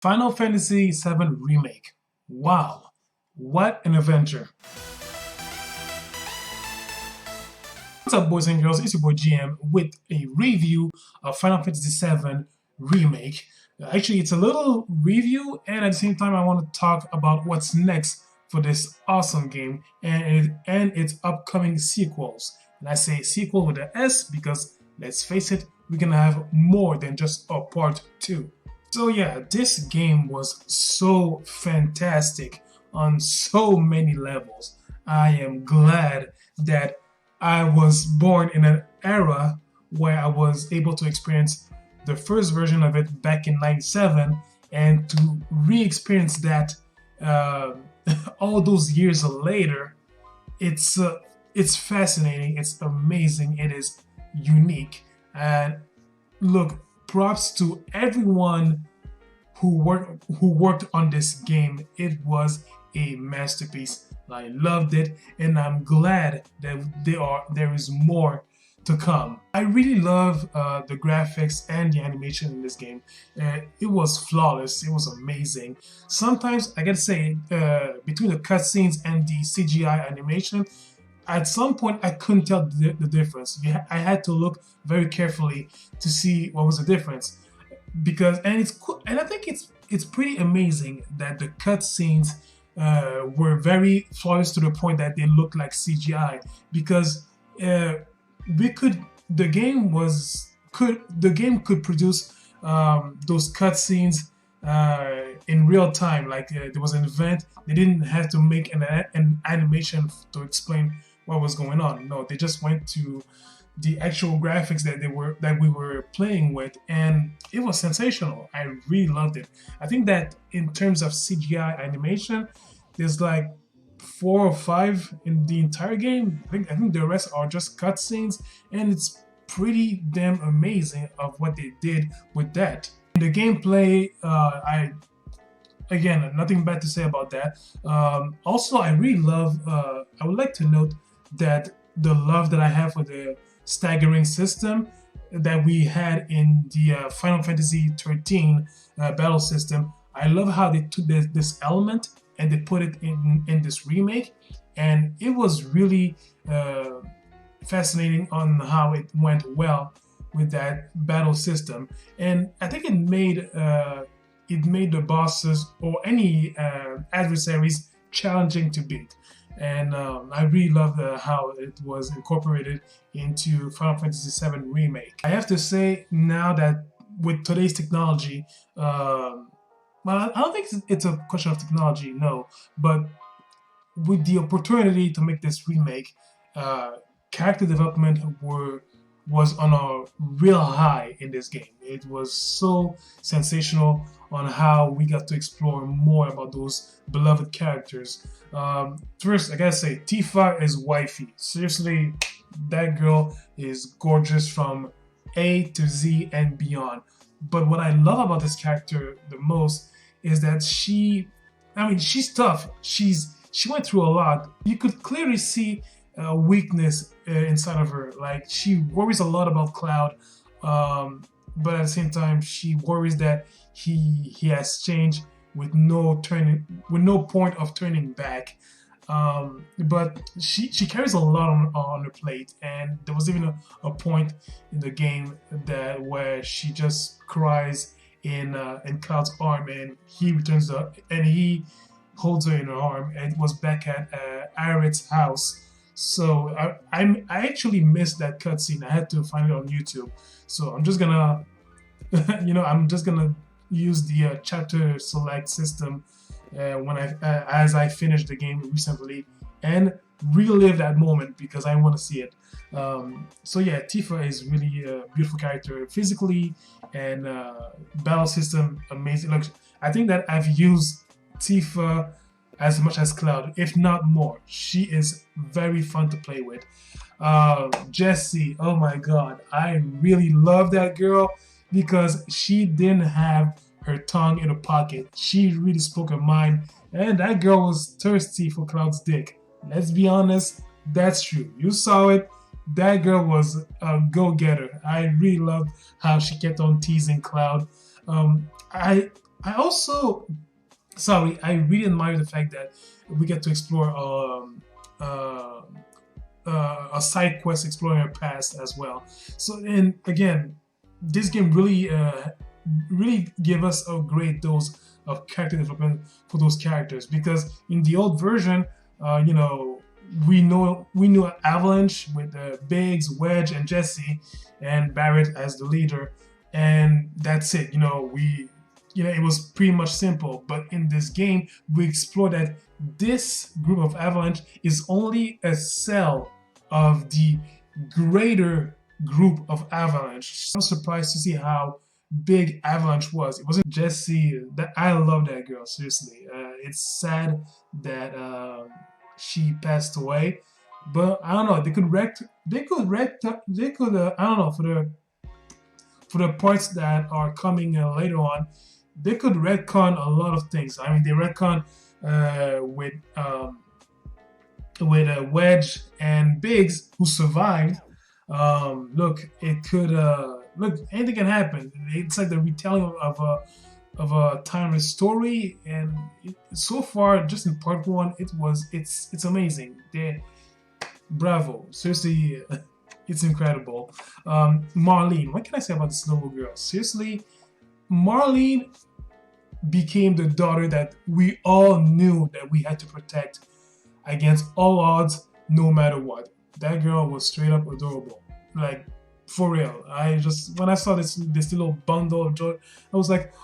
Final Fantasy VII Remake. Wow, what an adventure. What's up, boys and girls? It's your boy GM with a review of Final Fantasy VII Remake. Actually, it's a little review, and at the same time, I want to talk about what's next for this awesome game and its upcoming sequels. And I say sequel with an S because, let's face it, we're gonna have more than just a part 2. So yeah, this game was so fantastic on so many levels. I am glad that I was born in an era where I was able to experience the first version of it back in '97, and to re-experience that uh, all those years later. It's fascinating. It's amazing. It is unique. And look, props to everyone who worked on this game. It was a masterpiece. I loved it, and I'm glad that there is more to come. I really love the graphics and the animation in this game. It was flawless. It was amazing. Sometimes I gotta say, between the cutscenes and the CGI animation, at some point I couldn't tell the difference. I had to look very carefully to see what was the difference, because and I think it's pretty amazing that the cutscenes were very flawless to the point that they look like CGI, because we could the game could produce those cutscenes in real time. Like there was an event, they didn't have to make an animation to explain what was going on. No, they just went to the actual graphics that we were playing with, and it was sensational. I really loved it. I think that in terms of CGI animation, there's like 4 or 5 in the entire game. I think the rest are just cutscenes, and it's pretty damn amazing of what they did with that. The gameplay, I again, nothing bad to say about that. Also, I really love. I would like to note that the love that I have for the staggering system that we had in the Final Fantasy 13 battle system. I love how they took this element and they put it in this remake, and it was really fascinating on how it went well with that battle system. And I think it made the bosses or any adversaries challenging to beat. And I really love how it was incorporated into Final Fantasy VII Remake. I have to say now that with today's technology, well, I don't think it's a question of technology, no, but with the opportunity to make this remake, character development was on a real high in this game. It was so sensational on how we got to explore more about those beloved characters. First, I gotta say, Tifa is wifey. Seriously, that girl is gorgeous from A to Z and beyond. But what I love about this character the most is that she's tough. She went through a lot. You could clearly see weakness inside of her. Like, she worries a lot about Cloud, but at the same time, she worries that he has changed with no point of turning back. But she carries a lot on her plate, and there was even a point in the game where she just cries in Cloud's arm, and he holds her in her arm, and it was back at Aerith's house. So I actually missed that cutscene. I had to find it on YouTube. So I'm just gonna I'm just gonna use the chapter select system as I finished the game recently and relive that moment because I want to see it. So yeah, Tifa is really a beautiful character physically, and battle system amazing. Like, I think that I've used Tifa as much as Cloud, if not more. She is very fun to play with. Jessie, oh my god, I really love that girl because she didn't have her tongue in a pocket. She really spoke her mind, and that girl was thirsty for Cloud's dick. Let's be honest, that's true. You saw it. That girl was a go-getter. I really loved how she kept on teasing Cloud. I I also, sorry, I really admire the fact that we get to explore uh, a side quest exploring her past as well. So, and again, this game really gave us a great dose of character development for those characters, because in the old version, you know, we knew Avalanche with Biggs, Wedge, and Jesse, and Barrett as the leader, and that's it. It was pretty much simple. But in this game, we explore that this group of Avalanche is only a cell of the greater group of Avalanche. I was surprised to see how big Avalanche was. It wasn't Jesse. That I love that girl. Seriously, it's sad that she passed away. But I don't know. They could. I don't know, for the parts that are coming later on, they could retcon a lot of things. I mean, they retcon with Wedge and Biggs, who survived. Look, it could look, anything can happen. It's like the retelling of a timeless story, and so far, just in part one, it's amazing. Bravo, seriously, it's incredible. Marlene, what can I say about this little girl? Seriously, Marlene became the daughter that we all knew that we had to protect against all odds, no matter what. That girl was straight up adorable. Like, for real. When I saw this little bundle of joy, I was like,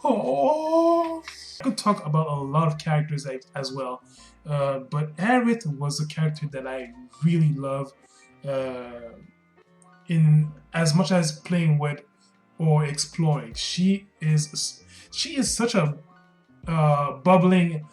oh. I could talk about a lot of characters as well. But Aerith was a character that I really love. In as much as playing with or exploring, she is such a bubbling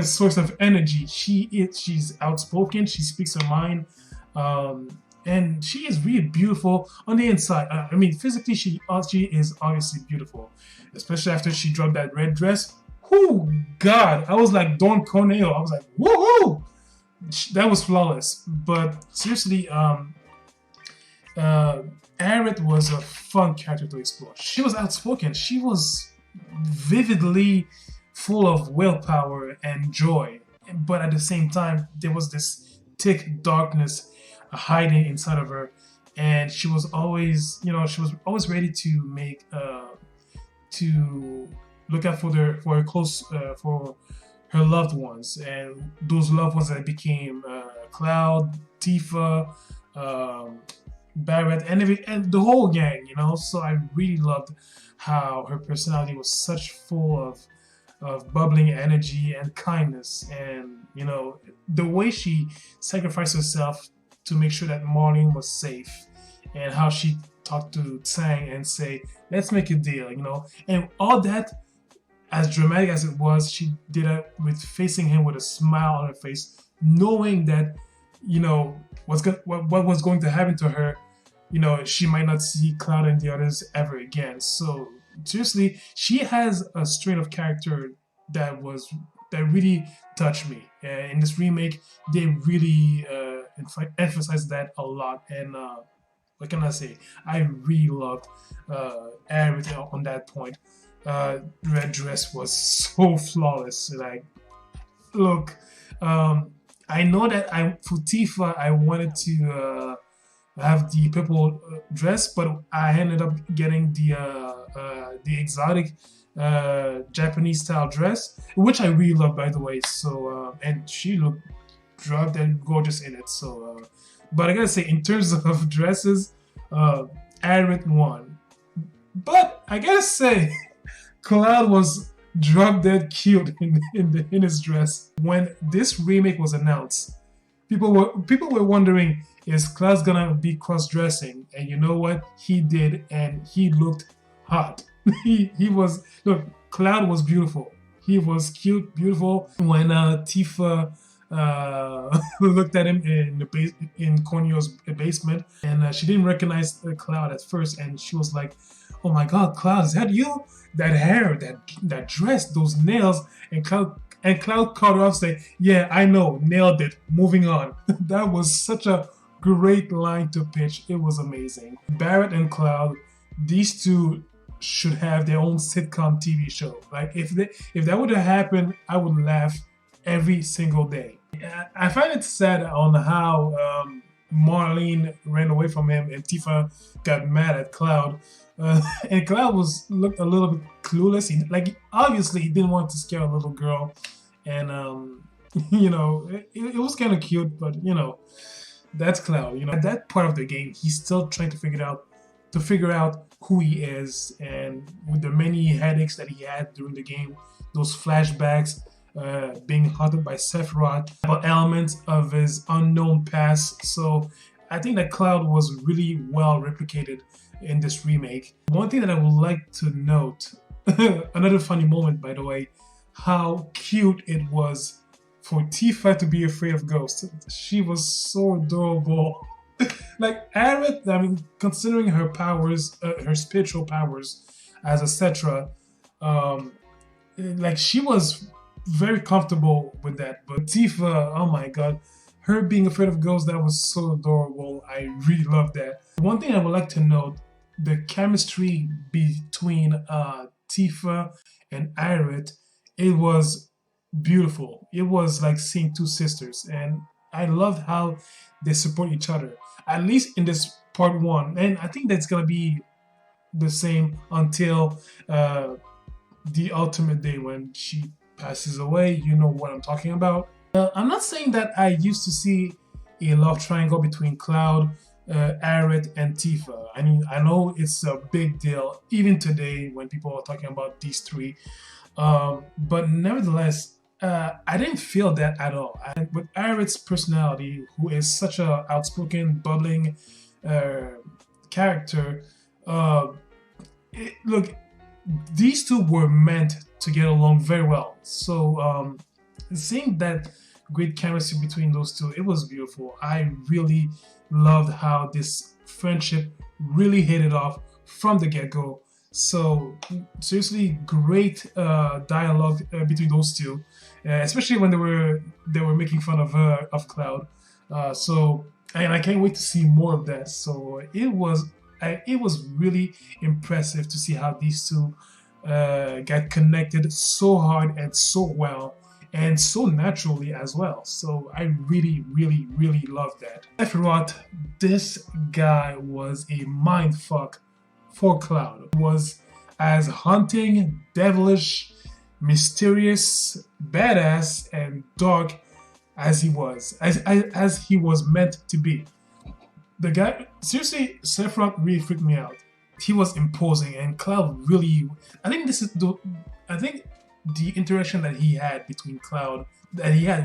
source of energy. She's outspoken. She speaks her mind, and she is really beautiful on the inside. I mean, physically, she is obviously beautiful, especially after she dropped that red dress. Oh God, I was like Don Corneo. I was like, woohoo! That was flawless. But seriously, Aerith was a fun character to explore. She was outspoken. She was vividly full of willpower and joy. But at the same time, there was this thick darkness hiding inside of her. And she was always ready to make, to look out for her close, for her loved ones. And those loved ones that became Cloud, Tifa, Barrett, and the whole gang, So I really loved how her personality was such full of bubbling energy and kindness, and the way she sacrificed herself to make sure that Marlene was safe, and how she talked to Tsang and say, "Let's make a deal," and all that. As dramatic as it was, she did it with facing him with a smile on her face, knowing that what was going to happen to her. She might not see Cloud and the others ever again. So seriously, she has a strain of character that really touched me. In this remake, they really emphasized that a lot. And what can I say? I really loved everything on that point. Red dress was so flawless. Like, look, I know that for Tifa, I wanted to have the purple dress, but I ended up getting the exotic Japanese style dress, which I really love, by the way. So and she looked drop dead gorgeous in it. So, but I gotta say, in terms of dresses, Aerith won. But I gotta say, Cloud was drop dead cute in his dress. When this remake was announced, people were wondering, is Cloud's gonna be cross-dressing? And you know what? He did, and he looked hot. he was, look, Cloud was beautiful. He was cute, beautiful. When Tifa looked at him in Corneo's basement, and she didn't recognize Cloud at first, and she was like, "Oh my God, Cloud, is that you? That hair, that dress, those nails." And Cloud caught her off, saying, "Yeah, I know, nailed it. Moving on." That was such a great line to pitch. It was amazing. Barrett and Cloud, these two should have their own sitcom TV show. Like if that would have happened, I would laugh every single day. I find it sad on how Marlene ran away from him and Tifa got mad at Cloud. And Cloud looked a little bit clueless. Obviously he didn't want to scare a little girl, and it was kind of cute, but that's Cloud. At that part of the game, he's still trying to figure out who he is, and with the many headaches that he had during the game, those flashbacks, being haunted by Sephiroth, but elements of his unknown past. So I think that Cloud was really well replicated in this remake. One thing that I would like to note, another funny moment, by the way, how cute it was for Tifa to be afraid of ghosts. She was so adorable. Like Aerith, I mean, considering her powers, her spiritual powers, as etc., like she was very comfortable with that. But Tifa, oh my god, her being afraid of ghosts, that was so adorable. I really love that. One thing I would like to note, the chemistry between Tifa and Aerith, it was beautiful. It was like seeing two sisters, and I loved how they support each other, at least in this part 1. And I think that's gonna be the same until the ultimate day when she passes away. You know what I'm talking about. I'm not saying that I used to see a love triangle between Cloud, Aerith, and Tifa. I mean, I know it's a big deal even today when people are talking about these three, but nevertheless, I didn't feel that at all. With Aerith's personality, who is such a outspoken, bubbling character, look, these two were meant to get along very well. So seeing that great chemistry between those two, it was beautiful. I really loved how this friendship really hit it off from the get-go. So seriously, great dialogue between those two, especially when they were making fun of Cloud. And I can't wait to see more of that. So it was really impressive to see how these two got connected so hard and so well, and so naturally as well. So I really, really, really love that. Sephiroth, this guy was a mindfuck for Cloud. He was as haunting, devilish, mysterious, badass, and dark as he was, as he was meant to be. The guy, seriously, Sephiroth really freaked me out. He was imposing, and Cloud really, I think the interaction that he had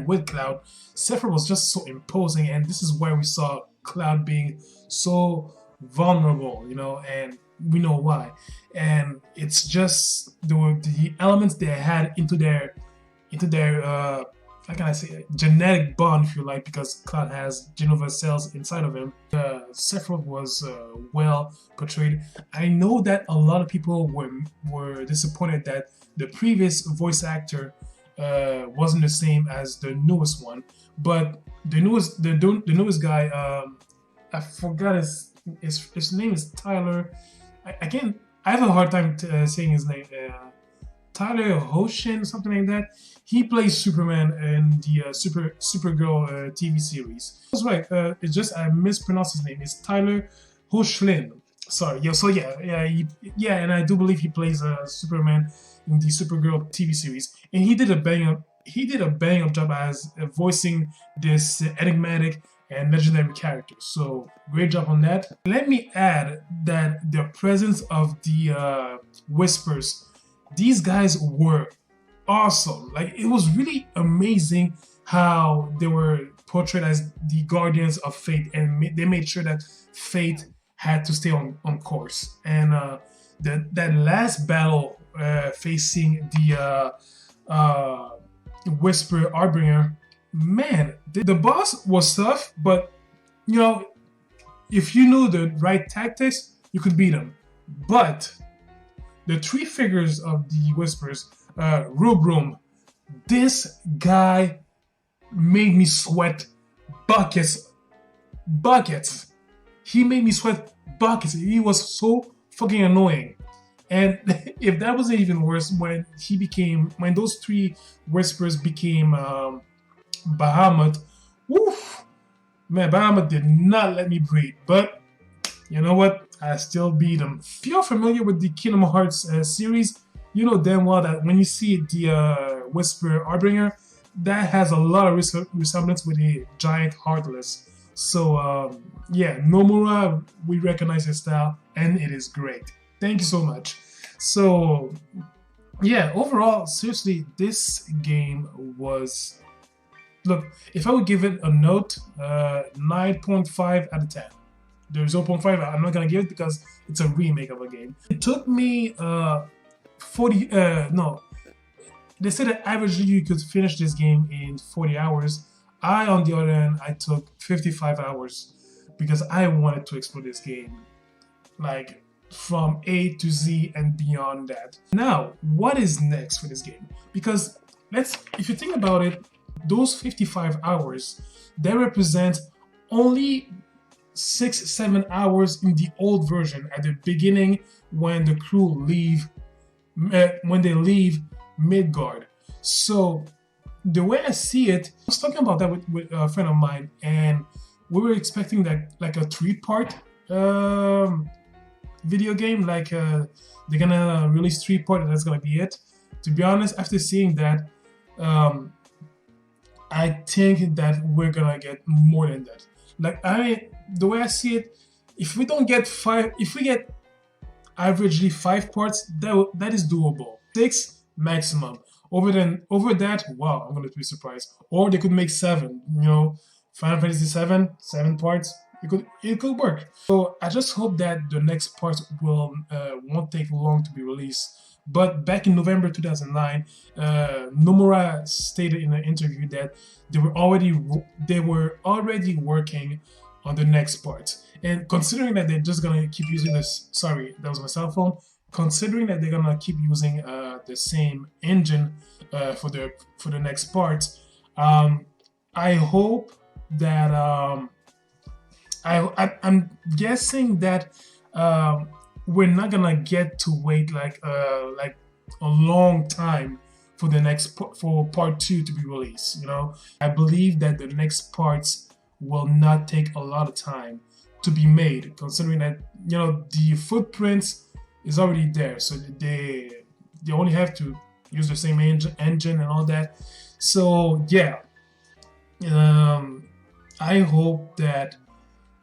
with Cloud, Sephiroth was just so imposing, and this is where we saw Cloud being so vulnerable, and we know why. And it's just the elements they had into their how can I say, genetic bond, if you like, because Cloud has Genova cells inside of him. Sephiroth was well portrayed. I know that a lot of people were disappointed that the previous voice actor wasn't the same as the newest one, but the newest guy, I forgot his name is Tyler. I have a hard time saying his name. Tyler Hoechlin, something like that. He plays Superman in the Supergirl TV series. That's right. It's just I mispronounced his name. It's Tyler Hoechlin. Sorry. Yeah. And I do believe he plays Superman in the Supergirl TV series. And he did a bang up job as voicing this enigmatic and legendary character. So great job on that. Let me add that the presence of the Whispers, these guys were awesome. Like, it was really amazing how they were portrayed as the guardians of fate, and they made sure that fate had to stay on course. And that last battle facing the Whisper Arbringer, man, the boss was tough, but if you knew the right tactics, you could beat him. But the three figures of the Whispers, Rubrum, this guy made me sweat buckets. He made me sweat buckets. He was so fucking annoying. And if that wasn't even worse, when those three whispers became Bahamut, woof, man, Bahamut did not let me breathe. But you know what? I still beat him. If you're familiar with the Kingdom Hearts series, you know damn well that when you see the Whisper Harbinger, that has a lot of resemblance with a giant Heartless. So yeah, Nomura, we recognize his style, and it is great. Thank you so much. So yeah, overall, seriously, this game was. Look, if I would give it a note, 9.5 out of 10. There's 0.5. I'm not gonna give it because it's a remake of a game. It took me 40. No, they said that averagely you could finish this game in 40 hours. I, on the other hand, I took 55 hours because I wanted to explore this game, like from A to Z and beyond that. Now, what is next for this game? Because if you think about it, those 55 hours, they represent only 6-7 hours in the old version at the beginning when the crew leave Midgard. So the way I see it, I was talking about that with a friend of mine, and we were expecting that like a 3-part video game, like they're gonna release 3-part and that's gonna be it. To be honest, after seeing that, I think that we're gonna get more than that. Like the way I see it, if we get averagely 5 parts, that is doable. 6 maximum. Over that, wow, I'm gonna be surprised. Or they could make 7. You know, Final Fantasy 7 parts. It could work. So I just hope that the next part won't take long to be released. But back in November 2009, Nomura stated in an interview that they were already working on the next part. And considering that they're just gonna keep using this, sorry, that was my cell phone. Considering that they're gonna keep using the same engine for the next part, I hope that I'm guessing that we're not gonna get to wait like a long time for for part 2 to be released. You know, I believe that the next parts will not take a lot of time to be made, considering that, you know, the footprints is already there, so they only have to use the same engine and all that. So yeah, I hope that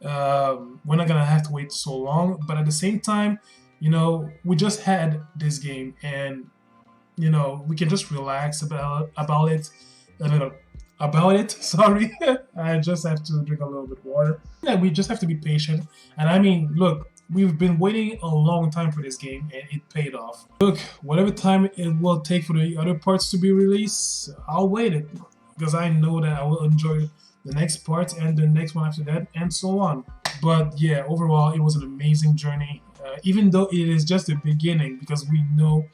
we're not gonna have to wait so long, but at the same time, you know, we just had this game, and you know, we can just relax about it a little. About it, sorry. I just have to drink a little bit of water. Yeah, we just have to be patient. And I mean, look, we've been waiting a long time for this game, and it paid off. Look, whatever time it will take for the other parts to be released, I'll wait it, because I know that I will enjoy the next part and the next one after that, and so on. But yeah, overall, it was an amazing journey, even though it is just the beginning, because we know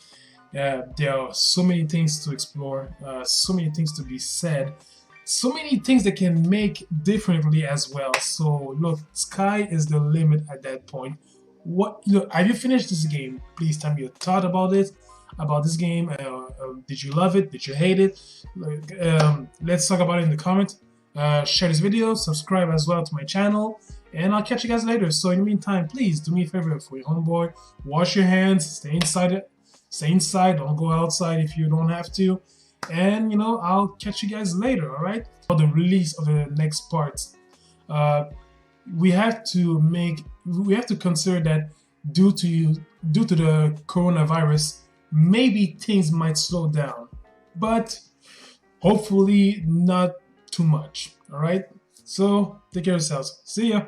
there are so many things to explore, so many things to be said, so many things that can make differently as well. So look, sky is the limit at that point. Look, have you finished this game? Please tell me your thought about this game. Did you love it? Did you hate it? Let's talk about it in the comments. Share this video, subscribe as well to my channel, and I'll catch you guys later. So in the meantime, please do me a favor for your homeboy. Wash your hands, stay inside, don't go outside if you don't have to. And you know, I'll catch you guys later, all right? For the release of the next parts, we have to consider that due to the coronavirus, maybe things might slow down, but hopefully not too much. All right, so take care of yourselves. See ya.